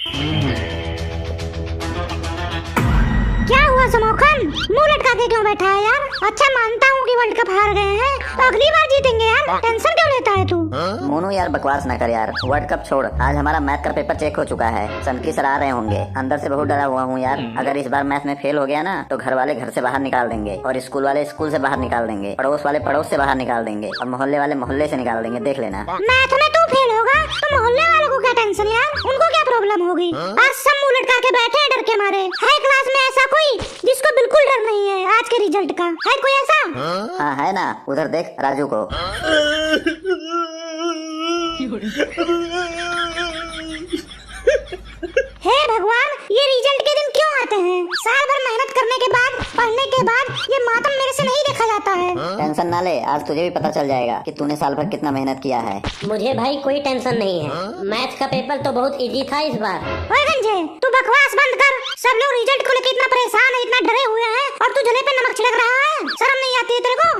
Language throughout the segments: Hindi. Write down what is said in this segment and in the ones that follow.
क्या हुआ समोखन, मुंह लटका के क्यों बैठा है यार? अच्छा मानता हूँ कि वर्ल्ड कप हार गए हैं, तो अगली बार जीतेंगे यार, टेंशन क्यों लेता है तू? मोनू यार बकवास ना कर यार, वर्ल्ड कप छोड़, आज हमारा मैथ का पेपर चेक हो चुका है। सनकी सर आ रहे होंगे, अंदर से बहुत डरा हुआ हूँ यार। अगर इस बार मैथ में फेल हो गया ना तो घर वाले घर से बाहर निकाल देंगे, और स्कूल वाले स्कूल से बाहर निकाल देंगे, पड़ोस वाले पड़ोस से बाहर निकाल देंगे, और मोहल्ले वाले मोहल्ले से निकाल देंगे, देख लेना। मैथ में तू फेल होगा तो मोहल्ले वालों को क्या टेंशन यार, उनको क्या प्रॉब्लम होगी? आज सब मुंह लटका के बैठे हैं डर के मारे। है क्लास में ऐसा कोई जिसको बिल्कुल डर नहीं है आज के रिजल्ट का? है कोई ऐसा? हाँ है ना, उधर देख राजू को। हे भगवान, ये रिजल्ट के दिन क्यों आते हैं? साल भर मेहनत करने के बाद, पढ़ने के बाद ये मातम मेरे से नहीं देखा जाता है। टेंशन ना ले, आज तुझे भी पता चल जाएगा कि तूने साल भर कितना मेहनत किया है। मुझे भाई कोई टेंशन नहीं है, मैथ का पेपर तो बहुत इजी था इस बार। ओए गंजे, तू बकवास बंद कर। सब लोग रिजल्ट को लेकर इतना परेशान है, इतना डरे हुए हैं, और तू जले पे नमक छिड़क रहा है। शर्म नहीं आती है तेरे को?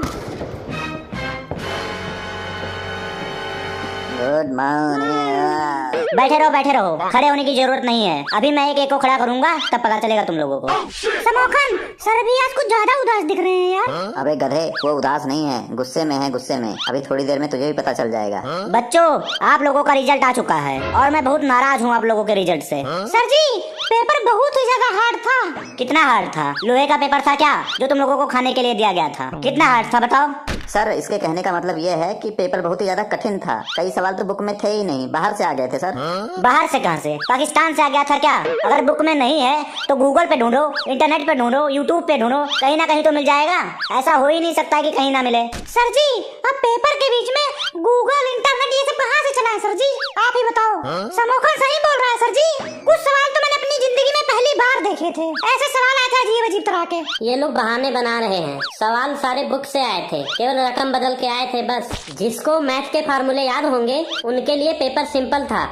Good morning. बैठे रहो, खड़े होने की जरूरत नहीं है। अभी मैं एक को खड़ा करूंगा, तब पता चलेगा तुम लोगों को। समोखन, सर भी आज कुछ ज्यादा उदास दिख रहे हैं यार। अबे गधे, वो उदास नहीं है, गुस्से में है, गुस्से में। अभी थोड़ी देर में तुझे भी पता चल जाएगा। बच्चों, आप लोगों का रिजल्ट आ चुका है और मैं बहुत नाराज हूँ आप लोगों के रिजल्ट से। सर जी, पेपर बहुत ही ज्यादा हार्ड था। कितना हार्ड था? लोहे का पेपर था क्या जो तुम लोगों को खाने के लिए दिया गया था? कितना हार्ड था बताओ? सर, इसके कहने का मतलब ये है कि पेपर बहुत ही ज्यादा कठिन था। कई सवाल तो बुक में थे ही नहीं, बाहर से आ गए थे सर। बाहर से कहां से? पाकिस्तान से आ गया था क्या? अगर बुक में नहीं है तो गूगल पे ढूंढो, इंटरनेट पे ढूंढो, यूट्यूब पे ढूंढो, कहीं ना कहीं तो मिल जाएगा। ऐसा हो ही नहीं सकता कि कहीं ना मिले। सर जी, अब पेपर के बीच में गूगल, इंटरनेट ये सब कहाँ से चला है सर जी? आप ही बताओ। समोखन सही बोल रहा है सर जी। कुछ सवाल तो मैंने अपनी जिंदगी में पहली बार देखे थे। ऐसे सवाल आए थे अजीब अजीब तरह के। ये लोग बहाने बना रहे हैं, सवाल सारे बुक से आए थे, केवल रकम बदल के आए थे बस। जिसको मैथ के फार्मूले याद होंगे उनके लिए पेपर सिंपल था।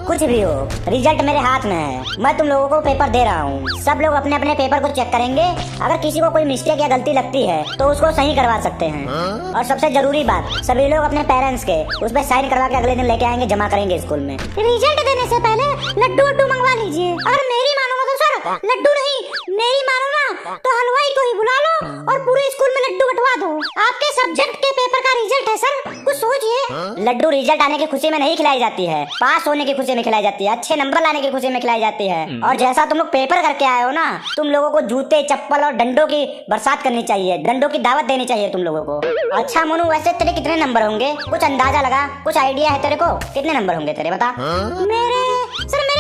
कुछ भी हो, रिजल्ट मेरे हाथ में है। मैं तुम लोगों को पेपर दे रहा हूँ। सब लोग अपने अपने पेपर को चेक करेंगे। अगर किसी को कोई मिस्टेक या गलती लगती है तो उसको सही करवा सकते हैं। और सबसे जरूरी बात, सभी लोग अपने पेरेंट्स के उस पर साइन करवा के अगले दिन लेके आएंगे, जमा करेंगे स्कूल में। रिजल्ट देने से पहले लड्डू वड्डू मंगवा लीजिए। अगर मेरी मानो तो सर, लड्डू नहीं, मेरी मानो ना तो हलवाई को ही बुला लो और पूरे स्कूल में लड्डू बंटवा दो। आपके सब्जेक्ट के पेपर का रिजल्ट है सर, कुछ सोचिए। लड्डू रिजल्ट आने की खुशी में नहीं खिलाई जाती है, पास होने की खुशी में खिलाई जाती है, अच्छे नंबर लाने की खुशी में खिलाई जाती है। और जैसा तुम लोग पेपर करके आए हो ना, तुम लोगों को जूते, चप्पल और डंडों की बरसात करनी चाहिए, डंडों की दावत देनी चाहिए तुम लोगों को। अच्छा मोनू, वैसे तेरे कितने नंबर होंगे? कुछ अंदाजा लगा, कुछ आइडिया है तेरे को? कितने नंबर होंगे तेरे, बता। मेरे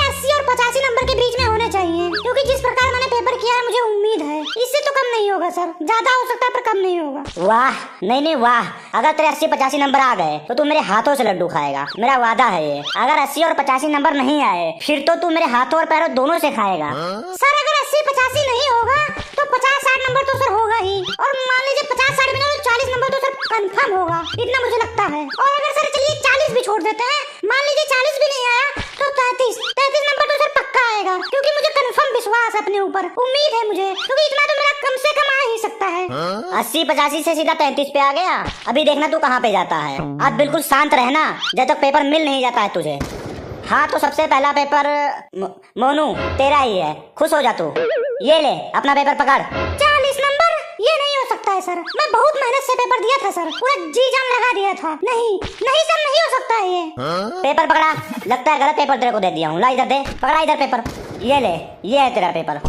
80 और 85 नंबर के बीच में होने चाहिए, क्योंकि जिस प्रकार मैंने पेपर किया है मुझे उम्मीद है इससे तो कम नहीं होगा सर। ज्यादा हो सकता है पर कम नहीं होगा। वाह, नहीं वाह। अगर तेरे 80-85 नंबर आ गए तो तू मेरे हाथों से लड्डू खाएगा, मेरा वादा है ये। अगर 80 और 85 नंबर नहीं आए फिर तो तू मेरे हाथों और पैरों दोनों से खाएगा। सर अगर 80-85 नहीं होगा तो 50-60 नंबर तो सर होगा ही, और मान लीजिए 50-60 में तो 40 नंबर तो सर कंफर्म होगा, इतना मुझे लगता है। और अगर सर चलिए 40 भी छोड़ देते हैं, मान लीजिए 40 भी नहीं आया तो 33 नंबर तो सर पक्का आएगा, क्योंकि मुझे कंफर्म विश्वास है अपने ऊपर, उम्मीद है मुझे, क्योंकि इतना तो मेरा कम से कम आ ही सकता है। 80-85 से सीधा 33 पे आ गया। अभी देखना तू कहाँ पे जाता है। अब बिल्कुल शांत रहना जब तक पेपर मिल नहीं जाता है तुझे। हाँ तो सबसे पहला पेपर मोनू तेरा ही है, खुश हो जा तू। ये ले अपना पेपर पकड़। 40 नंबर? ये नहीं हो सकता है सर, मैं बहुत मेहनत से पेपर दिया था सर, पूरा जी जान लगा दिया था। नहीं सर, नहीं हो सकता है ये। पेपर पकड़ा, लगता है गलत पेपर तेरे को दे दिया हूँ। ला इधर दे, पकड़ा इधर पेपर। ये ले, ये है तेरा पेपर।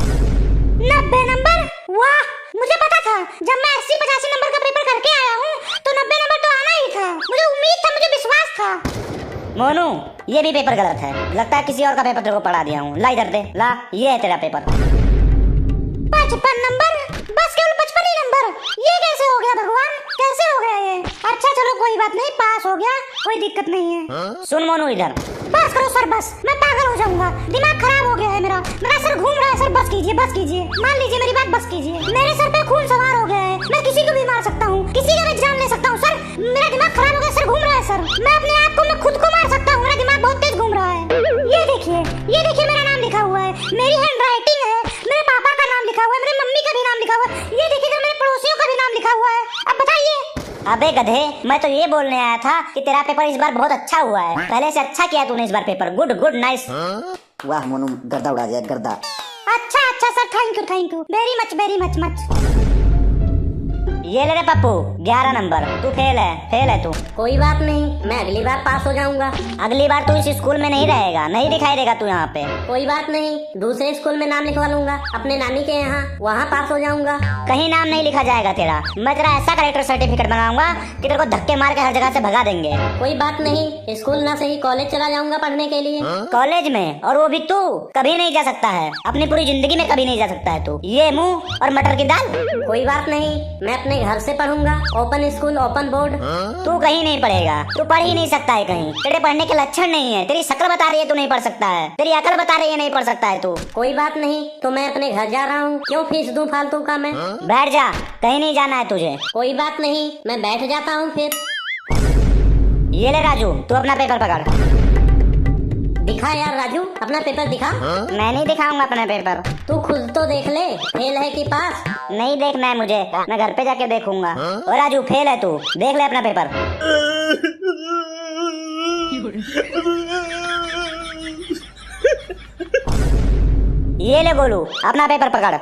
90 नंबर? वाह, मुझे पता था जब मैं 80-85 नंबर का पेपर करके आया हूँ तो 90 नंबर तो आना ही था। मुझे उम्मीद था, मुझे विश्वास था। मोनू, ये भी पेपर गलत है, लगता है किसी और का पेपर तेरे को पढ़ा दिया हूँ। ला इधर दे, ला, ये है तेरा पेपर। 55 नंबर? बस केवल 55 ही नंबर? ये कैसे हो गया भगवान, कैसे हो गया ये? अच्छा चलो कोई बात नहीं, पास हो गया, कोई दिक्कत नहीं है। सुन मोनू इधर। बस करो सर, बस मैं पागल हो जाऊंगा, दिमाग खराब हो गया है मेरा सर घूम रहा है सर। बस कीजिए, बस कीजिए, मान लीजिए मेरी बात, बस कीजिए। मेरे सर पे खून सवार हो गया है, मैं किसी को भी मार सकता हूँ, किसी का भी जान ले सकता हूँ सर। मेरा दिमाग खराब हो गया सर, घूम रहा है सर। मैं अपने आप को, मैं खुद को मार सकता हूँ, मेरा दिमाग बहुत तेज घूम रहा है। ये देखिए मेरा नाम लिखा हुआ है, मेरी हैंड राइटिंग है, मेरे पापा का नाम लिखा हुआ है, मेरी मम्मी का भी नाम लिखा हुआ है, ये देखिएगा मेरे पड़ोसियों का भी नाम लिखा हुआ है। अब बताइए। अबे गधे, मैं तो ये बोलने आया था कि तेरा पेपर इस बार बहुत अच्छा हुआ है, पहले से अच्छा किया तूने इस बार पेपर। Good nice. वाह मोनू, गर्दा उड़ा दिया गर्दा। अच्छा sir, thank you very much. ये ले रे पप्पू 11 नंबर, तू फेल है तू। कोई बात नहीं, मैं अगली बार पास हो जाऊंगा। अगली बार तू इस स्कूल में नहीं रहेगा, नहीं दिखाई देगा तू यहाँ पे। कोई बात नहीं, दूसरे स्कूल में नाम लिखवा लूंगा अपने नानी के यहाँ, वहाँ पास हो जाऊंगा। कहीं नाम नहीं लिखा जाएगा तेरा, मैं तेरा ऐसा करेक्टर सर्टिफिकेट बनाऊंगा कि तेरे को धक्के मार के हर जगह से भगा देंगे। कोई बात नहीं, स्कूल ना सही कॉलेज चला जाऊंगा पढ़ने के लिए। कॉलेज में? और वो भी तू कभी नहीं जा सकता है, अपनी पूरी जिंदगी में कभी नहीं जा सकता है तू। ये मुँह और मटर की दाल। कोई बात नहीं, मैं अपने घर से पढ़ूंगा, ओपन स्कूल ओपन बोर्ड। तू कहीं नहीं पढ़ेगा, तू पढ़ ही नहीं सकता है कहीं, तेरे पढ़ने के लक्षण नहीं है, तेरी शक्ल बता रही है तू नहीं पढ़ सकता है, तेरी अकल बता रही है नहीं पढ़ सकता है तू। कोई बात नहीं, तो मैं अपने घर जा रहा हूँ, क्यों फीस दूं फालतू का मैं। बैठ जा, कहीं नहीं जाना है तुझे। कोई बात नहीं, मैं बैठ जाता हूँ फिर। ये ले राजू, तू अपना पेपर पकड़। दिखा यार राजू, अपना पेपर दिखा। मैं नहीं दिखाऊंगा अपना पेपर, तू खुद तो देख ले, फेल है कि पास। नहीं देखना है मुझे, मैं घर पे जाके देखूंगा। और राजू फेल है तू, देख ले अपना पेपर। ये ले गोलू, अपना पेपर पकड़।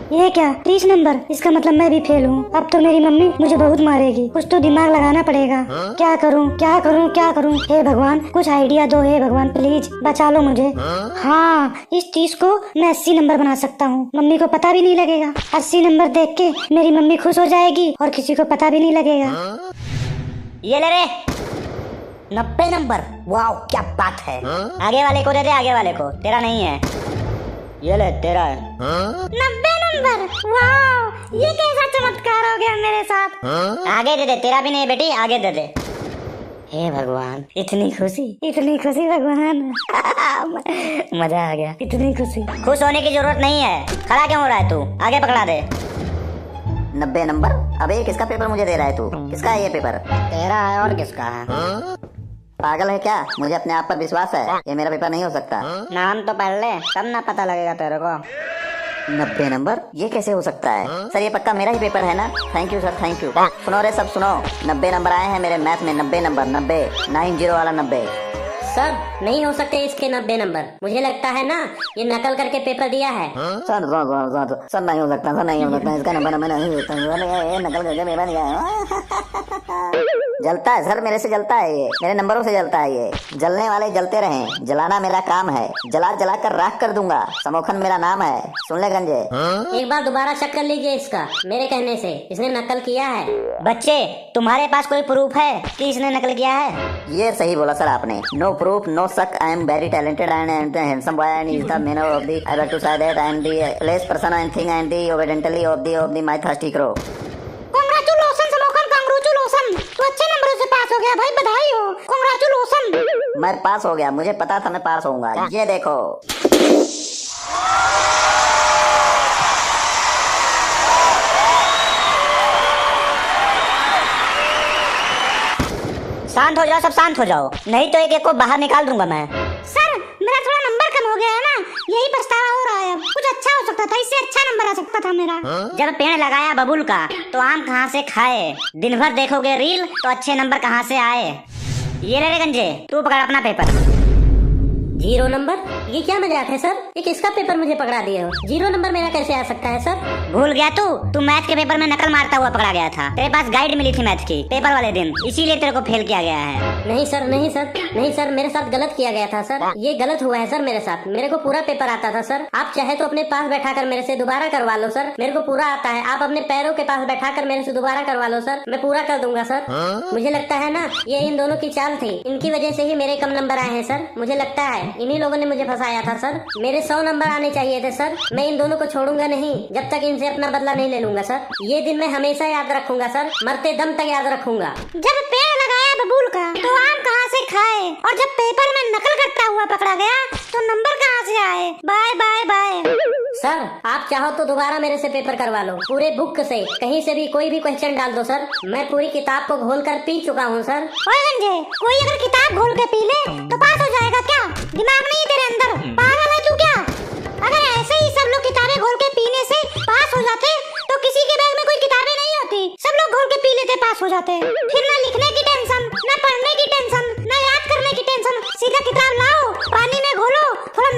ये क्या 30 नंबर? इसका मतलब मैं भी फेल हूँ। अब तो मेरी मम्मी मुझे बहुत मारेगी, कुछ तो दिमाग लगाना पड़ेगा। क्या करूँ? हे भगवान, कुछ आइडिया दो हे भगवान, प्लीज बचा लो मुझे। हाँ, इस 30 को मैं 80 नंबर बना सकता हूँ, मम्मी को पता भी नहीं लगेगा। 80 नंबर देख के मेरी मम्मी खुश हो जाएगी और किसी को पता भी नहीं लगेगा। ये ले रे 90 नंबर, वाह क्या बात है। आगे वाले को दे दे, आगे वाले को, तेरा नहीं है। ये ले तेरा है। 90 नंबर, वाह ये कैसा चमत्कार हो गया मेरे साथ। आगे दे दे, तेरा भी नहीं बेटी, आगे दे दे। हे भगवान, इतनी खुशी भगवान। मजा आ गया, इतनी खुशी। खुश होने की जरूरत नहीं है, खड़ा क्यों हो रहा है तू, आगे पकड़ा दे। 90 नंबर? अबे किसका पेपर मुझे दे रहा है तू? किसका है ये पेपर? तेरा है और किसका है? पागल है क्या? मुझे अपने आप पर विश्वास है, ये मेरा पेपर नहीं हो सकता। नाम तो पढ़ ले, तब ना पता लगेगा तेरे को। 90 नंबर? ये कैसे हो सकता है सर? ये पक्का मेरा ही पेपर है ना? Thank you sir, thank you. सुनो रे सब सुनो, 90 नंबर आए हैं मेरे मैथ में। 90 नंबर, 90 90 वाला 90। सर नहीं हो सकते इसके 90 नंबर, मुझे लगता है ना ये नकल करके पेपर दिया है। सर नहीं हो सकता, सर नहीं हो सकता, इसका नंबर नहीं हो सकता, ये नकल करके पेपर दिया है। जलता है सर, मेरे से जलता है ये, मेरे नंबरों से जलता है ये। जलने वाले जलते रहें, जलाना मेरा काम है, जला जला कर राख कर दूंगा। समोखन मेरा नाम है, सुन ले गंजे। एक बार दोबारा चेक कर लीजिए इसका, मेरे कहने से इसने नकल किया है। बच्चे तुम्हारे पास कोई प्रूफ है कि इसने नकल किया है? ये सही बोला सर आपने, नो प्रूफ नो शक, I am very talented and handsome boy and is the man of the I to say that and the place person and thing and the obediently of the my thirsty crow. Congratulation Samokhan, congratulation, तू अच्छे नंबरों से पास हो गया भाई, बधाई हो, कांग्रेचुलेशन। मैं पास हो गया, मुझे पता था मैं पास होऊंगा। ये देखो शांत हो जाओ, सब शांत हो जाओ, नहीं तो एक एक को बाहर निकाल दूंगा मैं। सर मेरा थोड़ा नंबर कम हो गया है ना, यही पछतावा हो रहा है। अब कुछ अच्छा हो सकता था, इससे अच्छा नंबर आ सकता था मेरा। जब पेड़ लगाया बबूल का तो आम कहाँ से खाए, दिन भर देखोगे रील तो अच्छे नंबर कहाँ से आए। ये ले रे गंजे, तू पकड़ अपना पेपर। 0 नंबर? ये क्या मजाक है सर, ये किसका पेपर मुझे पकड़ा दिए हो? 0 नंबर मेरा कैसे आ सकता है सर? भूल गया तू मैथ के पेपर में नकल मारता हुआ पकड़ा गया था, तेरे पास गाइड मिली थी मैथ की पेपर वाले दिन, इसीलिए तेरे को फेल किया गया है। नहीं सर, मेरे साथ गलत किया गया था सर, ये गलत हुआ है सर मेरे साथ, मेरे को पूरा पेपर आता था सर। आप चाहे तो अपने पास बैठा कर मेरे से दोबारा करवा लो सर, मेरे को पूरा आता है। आप अपने पैरों के पास बैठा कर मेरे से दोबारा करवा लो सर, मैं पूरा कर दूंगा सर। मुझे लगता है ना ये इन दोनों की चाल थी, इनकी वजह से ही मेरे कम नंबर आए हैं सर। मुझे लगता है इन्हीं लोगों ने मुझे फंसाया था सर, मेरे 100 नंबर आने चाहिए थे सर। मैं इन दोनों को छोड़ूंगा नहीं जब तक इनसे अपना बदला नहीं ले लूंगा सर। ये दिन मैं हमेशा याद रखूंगा सर, मरते दम तक याद रखूंगा। जब पेड़ लगाया बबूल का तो आम कहाँ से खाए, और जब पेपर में नकल करता हुआ पकड़ा गया तो नंबर कहाँ से आए। Bye bye bye. सर आप चाहो तो दोबारा मेरे से पेपर करवा लो, पूरे बुक से कहीं से भी कोई भी क्वेश्चन डाल दो सर, मैं पूरी किताब को घोल कर पी चुका हूँ सर। ओए गंजे, कोई अगर किताब घोल के पी ले तो पास हो जाएगा क्या? दिमाग नहीं तेरे अंदर, पागल है तू क्या? अगर ऐसे ही सब लोग किताबें घोल के पीने से पास हो जाते तो किसी के बैग में कोई किताबें नहीं होती, सब लोग घोल के पी लेते, पास हो जाते। फिर ना लिखने की टेंशन, ना पढ़ने की टेंशन, ना याद करने की टेंशन, सीधा किताब लाओ, पानी में घोलो, थोड़ा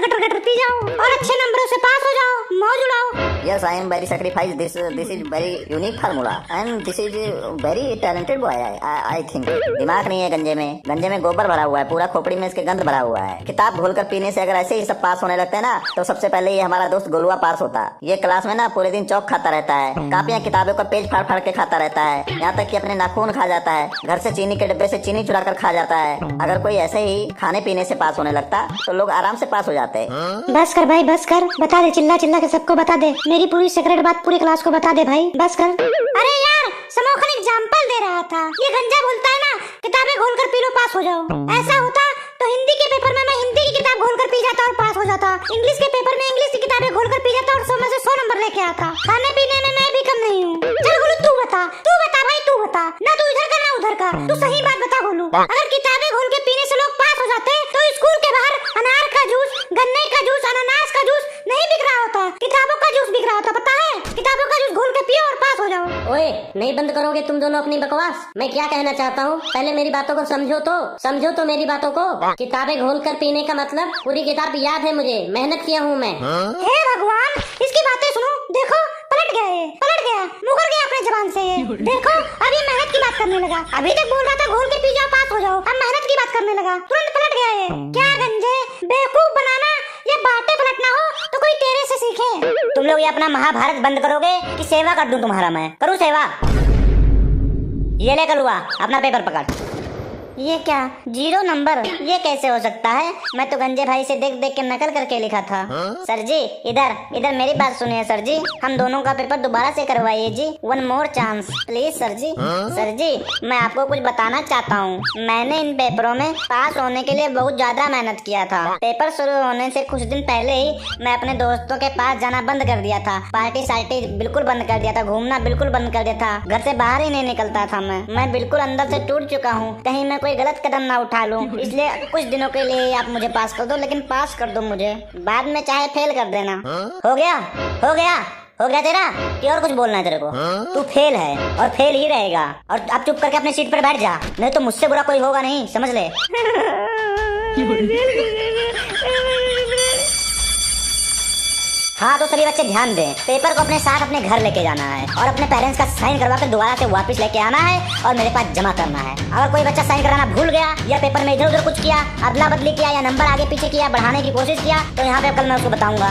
गटर गटर पी जाओ और अच्छे नंबरों से पास हो जाओ, मौज उड़ाओ। Yes, I am very sacrifice. This is very unique formula and this is very talented boy. I think. दिमाग नहीं है गंजे में गोबर भरा हुआ है, पूरा खोपड़ी में इसके गंद भरा हुआ है। किताब घोल कर पीने से अगर ऐसे ही सब पास होने लगते हैं ना, तो सबसे पहले ये हमारा दोस्त गोलुआ पास होता। ये क्लास में ना पूरे दिन चौक खाता रहता है, कापियां किताबों का पेज फाड़ फाड़ के खाता रहता है, यहाँ तक कि अपने नाखून खा जाता है, घर से चीनी के डिब्बे से चीनी चुरा कर खा जाता है। अगर कोई ऐसे ही खाने पीने से पास होने लगता तो लोग आराम से पास हो जाते। बस कर भाई बस कर, बता दे, चिल्ला चिल्ला के सबको बता दे, मेरी पूरी सीक्रेट बात पूरी क्लास को बता दे भाई, बस कर। अरे यार समोखन एग्जाम्पल दे रहा था, ये गंजा बोलता है ना किताबें घोल कर पी लो पास हो जाओ। ऐसा होता तो हिंदी के पेपर में मैं हिंदी की किताब घोल कर पी जाता और पास हो जाता, इंग्लिश के पेपर में इंग्लिश की किताबें घोल कर पी जाता और 100 में से 100 नंबर लेके आता। खाने पीने में मैं भी कम नहीं हूँ। चल गोलू तू बता भाई, तू बता ना, तू इधर का ना उधर का, तू सही बात बता गोलू। अगर किताबें घोल के पीने से लोग पास हो जाते तो स्कूल के बाहर अनार का जूस, गन्ने का जूस, अनानास का जूस नहीं बिक रहा होता, किताबों का जूस बिक रहा होता, पता है? किताबों का जूस घोल के पियो और पास हो जाओ। ओए नहीं बंद करोगे तुम दोनों अपनी बकवास? मैं क्या कहना चाहता हूँ पहले मेरी बातों को समझो तो मेरी बातों को। किताबें घोल कर पीने का मतलब पूरी किताब याद है मुझे, मेहनत किया हूँ मैं। हे भगवान, इसकी बातें सुनो, देखो पलट गया, मुकर गया अपने जबान से ये। देखो अभी मेहनत की बात करने लगा, अभी तक बोल रहा था घोल के पी जाओ पास हो जाओ, अब मेहनत की बात करने लगा, तुरंत पलट गया ये। क्या गंजे, बेवकूफ बनाना या बातें पलटना हो तो कोई तेरे से सीखे। तुम लोग ये अपना महाभारत बंद करोगे कि सेवा कर दूं तुम्हारा? मैं करूं सेवा? ये ले कलुआ अपना पेपर पकड़। ये क्या 0 नंबर, ये कैसे हो सकता है? मैं तो गंजे भाई से देख देख के नकल करके लिखा था। सर जी इधर मेरी बात सुनिए सर जी, हम दोनों का पेपर दोबारा से करवाइए जी, 1 more chance please sir ji. Sir ji मैं आपको कुछ बताना चाहता हूँ, मैंने इन पेपरों में पास होने के लिए बहुत ज्यादा मेहनत किया था। पेपर शुरू होने से कुछ दिन पहले ही मैं अपने दोस्तों के पास जाना बंद कर दिया था, पार्टी सार्टी बिल्कुल बंद कर दिया था, घूमना बिल्कुल बंद कर दिया था, घर से बाहर ही नहीं निकलता था मैं बिल्कुल अंदर से टूट चुका हूँ, कहीं मैं कोई गलत कदम ना उठा लूं, इसलिए कुछ दिनों के लिए आप मुझे पास कर दो, लेकिन पास कर दो मुझे, बाद में चाहे फेल कर देना। हो गया तेरा कि और कुछ बोलना है तेरे को? तू फेल है और फेल ही रहेगा, और अब चुप करके अपनी सीट पर बैठ जा, नहीं तो मुझसे बुरा कोई होगा नहीं, समझ ले। हाँ तो सभी बच्चे ध्यान दें, पेपर को अपने साथ अपने घर लेके जाना है और अपने पेरेंट्स का साइन करवा कर दोबारा से वापस लेके आना है और मेरे पास जमा करना है। अगर कोई बच्चा साइन कराना भूल गया या पेपर में इधर उधर कुछ किया, अदला बदली किया या नंबर आगे पीछे किया, बढ़ाने की कोशिश किया, तो यहाँ पे कल मैं उसको बताऊंगा।